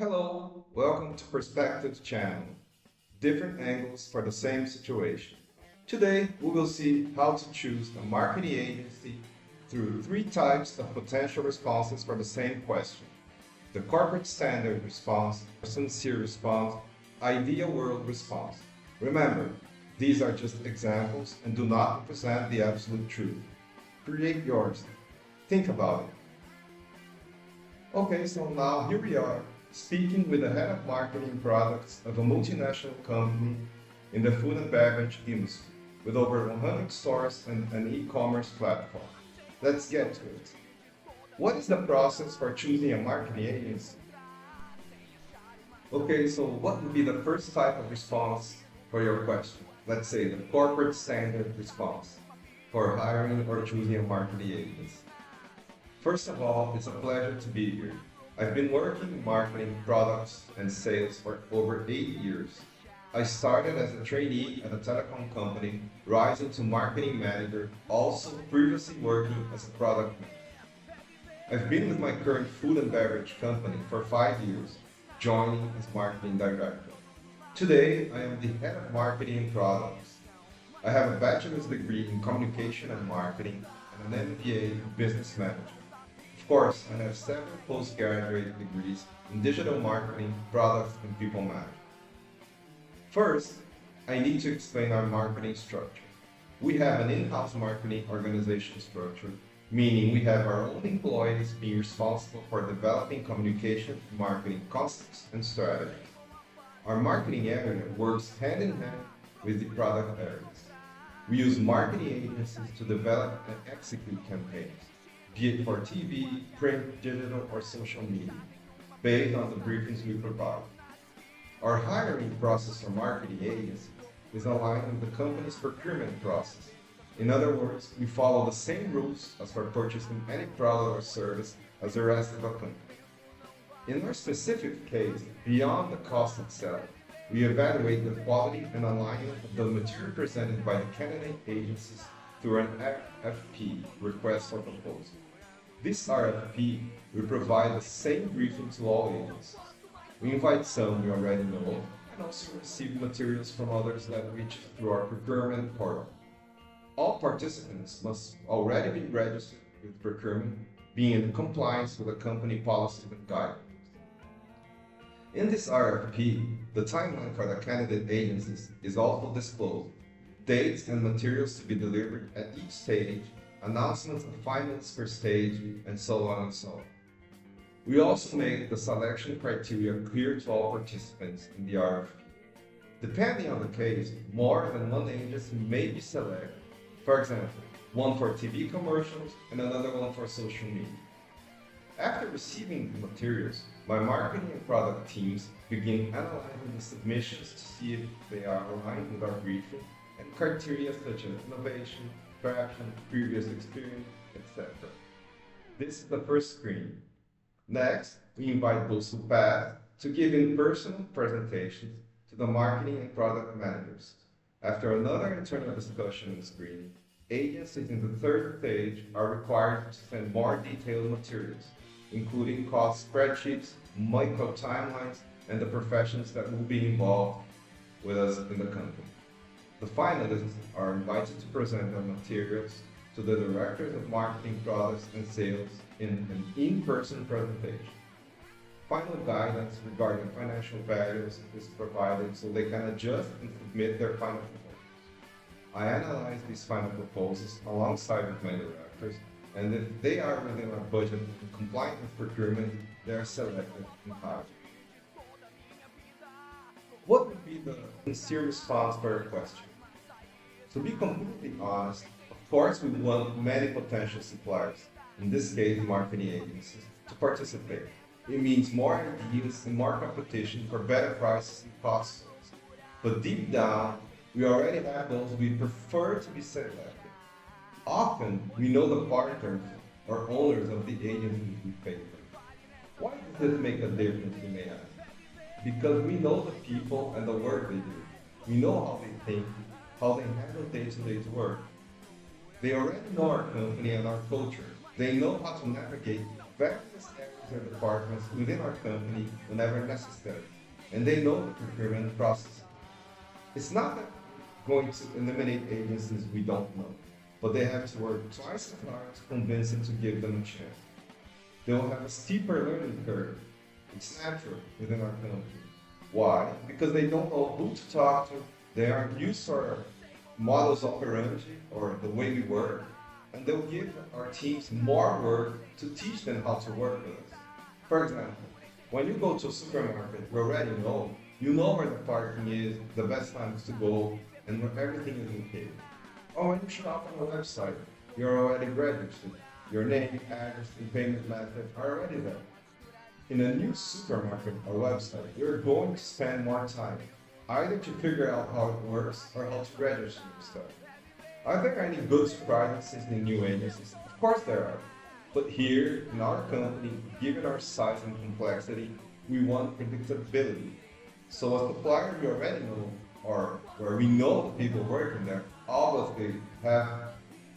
Hello, welcome to Perspectives channel. Different angles for the same situation. Today, we will see how to choose a marketing agency through three types of potential responses for the same question. The corporate standard response, sincere response, ideal world response. Remember, these are just examples and do not represent the absolute truth. Create yours. Think about it. Okay, so now here we are, speaking with the head of marketing products of a multinational company in the food and beverage industry, with over 100 stores and an e-commerce platform. Let's get to it. What is the process for choosing a marketing agency? Okay, so what would be the first type of response for your question? Let's say the corporate standard response for hiring or choosing a marketing agency. First of all, it's a pleasure to be here. I've been working in marketing, products, and sales for over 8 years. I started as a trainee at a telecom company, rising to marketing manager, also previously working as a product manager. I've been with my current food and beverage company for 5 years, joining as marketing director. Today, I am the head of marketing and products. I have a bachelor's degree in communication and marketing and an MBA in business management. Of course, I have several postgraduate degrees in digital marketing, products, and people management. First, I need to explain our marketing structure. We have an in-house marketing organization structure, meaning we have our own employees being responsible for developing communication, marketing concepts, and strategies. Our marketing area works hand in hand with the product areas. We use marketing agencies to develop and execute campaigns, be it for TV, print, digital, or social media, based on the briefings we provide. Our hiring process for marketing agencies is aligned with the company's procurement process. In other words, we follow the same rules as for purchasing any product or service as the rest of the company. In our specific case, beyond the cost itself, we evaluate the quality and alignment of the material presented by the candidate agencies through an RFP, request for proposal. This RFP will provide the same briefing to all agencies. We invite some we already know and also receive materials from others that reach through our procurement portal. All participants must already be registered with procurement, being in compliance with the company policy and guidelines. In this RFP, the timeline for the candidate agencies is also disclosed, dates and materials to be delivered at each stage, announcements of finalists per stage, and so on and so on. We also make the selection criteria clear to all participants in the RFP. Depending on the case, more than one agency may be selected. For example, one for TV commercials and another one for social media. After receiving the materials, my marketing and product teams begin analyzing the submissions to see if they are aligned with our briefing and criteria such as innovation, traction, previous experience, etc. This is the first screen. Next, we invite those who pass to give in-person presentations to the marketing and product managers. After another internal discussion and screening, agencies in the third stage are required to send more detailed materials, including cost spreadsheets, micro timelines, and the professions that will be involved with us in the company. The finalists are invited to present their materials to the directors of marketing, products, and sales in an in-person presentation. Final guidance regarding financial values is provided so they can adjust and submit their final proposals. I analyze these final proposals alongside with my directors, and if they are within our budget and compliant with procurement, they are selected and hired. What would be the sincere response for your question? To be completely honest, of course we want many potential suppliers, in this case marketing agencies, to participate. It means more ideas and more competition for better prices and costs. But deep down, we already have those we prefer to be selected. Often, we know the partners or owners of the agencies we favor. Why does this make a difference, you may ask? Because we know the people and the work they do. We know how they think, how they handle day-to-day work. They already know our company and our culture. They know how to navigate various areas their departments within our company whenever necessary, and they know the procurement process. It's not that we're going to eliminate agencies we don't know, but they have to work twice as hard to convince them to give them a chance. They will have a steeper learning curve. It's natural within our company. Why? Because they don't know who to talk to, they aren't used to our models operandi or the way we work, and they'll give our teams more work to teach them how to work with us. For example, when you go to a supermarket, you already know. You know where the parking is, the best times to go, and where everything is located. Or when you shop on a website, you're already registered. Your name, address, and payment method are already there. In a new supermarket or website, you're going to spend more time, either to figure out how it works or how to register your stuff. Are there any good surprises in new agencies? Of course there are. But here, in our company, given our size and complexity, we want predictability. So a supplier we already know, or where we know the people working there, obviously have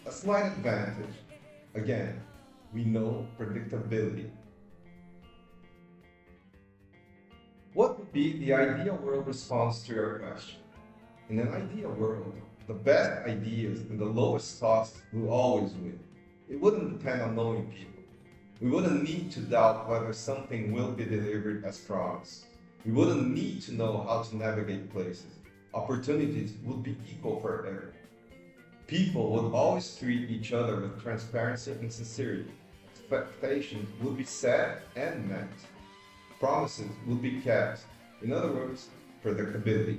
a slight advantage. Again, we know predictability. What would be the ideal world response to your question? In an ideal world, the best ideas and the lowest costs will always win. It wouldn't depend on knowing people. We wouldn't need to doubt whether something will be delivered as promised. We wouldn't need to know how to navigate places. Opportunities would be equal for everyone. People would always treat each other with transparency and sincerity. Expectations would be set and met. Promises would be kept. In other words, predictability.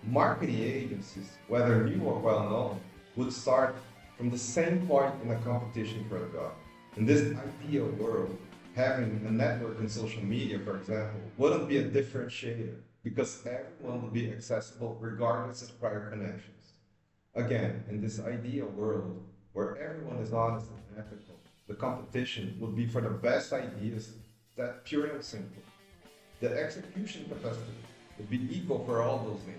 Marketing agencies, whether new or well-known, would start from the same point in a competition for the job. In this ideal world, having a network in social media, for example, wouldn't be a differentiator because everyone would be accessible regardless of prior connections. Again, in this ideal world, where everyone is honest and ethical, the competition would be for the best ideas. That pure and simple. The execution capacity would be equal for all those names.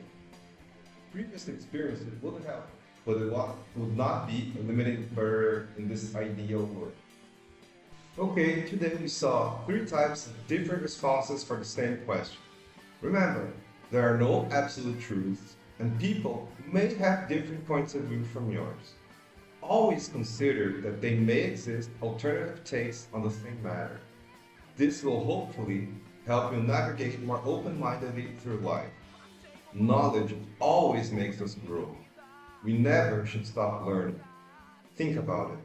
Previous experiences would help, but it would not be eliminated further in this ideal world. Okay, today we saw 3 types of different responses for the same question. Remember, there are no absolute truths, and people may have different points of view from yours. Always consider that they may exist alternative takes on the same matter. This will hopefully help you navigate more open-mindedly through life. Knowledge always makes us grow. We never should stop learning. Think about it.